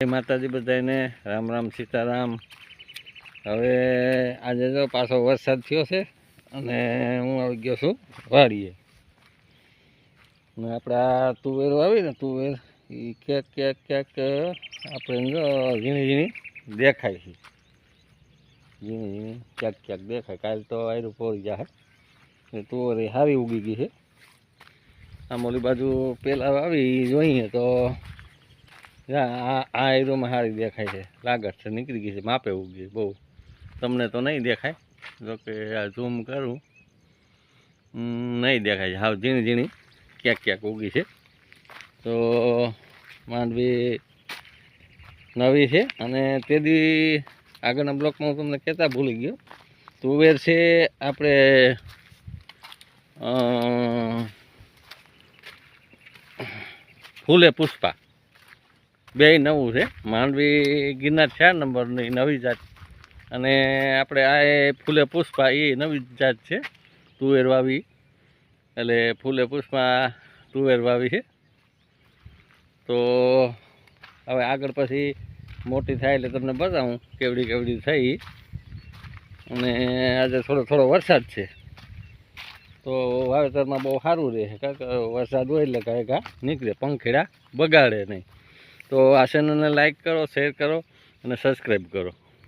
માતાજી બધાને રામ રામ સીતારામ। હવે આજે જો પાછો વરસાદ થયો છે અને હું આવી ગયો છું વાડીએ। ને આપણે આ તુવેર આવી ને તુવેર એ ક્યાંક ક્યાંક ક્યાંક આપણે જો ઝીણી ઝીણી દેખાય છે, ઝીણી ઝીણી ક્યાંક ક્યાંક દેખાય। કાલ તો આયરું પોરી જાય તુવેર એ સારી ઉગી ગઈ છે। આમ ઓલી બાજુ પેલા આવી જોઈએ તો આ એરોમાં સારી દેખાય છે, લાગત છે નીકળી ગઈ છે, માપે ઉગી બહુ, તમને તો નહીં દેખાય, જોકે આ ઝૂમ કરું નહીં દેખાય છે, હાવ ઝીણી ઝીણી ક્યાંક ક્યાંક ઉગી છે। તો માંડવી નવી છે અને તેદી આગળના બ્લોકમાં હું તમને કહેતા ભૂલી ગયો, તુવેર છે આપણે ફૂલે પુષ્પા બે નવું છે। માંડવી ગિરનાર 4 નંબરની નવી જાત અને આપણે આ ફૂલે પુષ્પા એ નવી જાત છે તુવેર વાવી, એટલે ફૂલે પુષ્પા તુવેર વાવી છે। તો હવે આગળ પછી મોટી થાય એટલે તમને બતાવું કેવડી કેવડી થઈ। અને આજે થોડો થોડો વરસાદ છે તો વાવેતરમાં બહુ સારું રહે, કારણ કે વરસાદ હોય એટલે કાંઈ ઘા નીકળે, પંખેડા બગાડે નહીં। તો આ ચેનલને લાઈક કરો, શેર કરો અને સબસ્ક્રાઈબ કરો।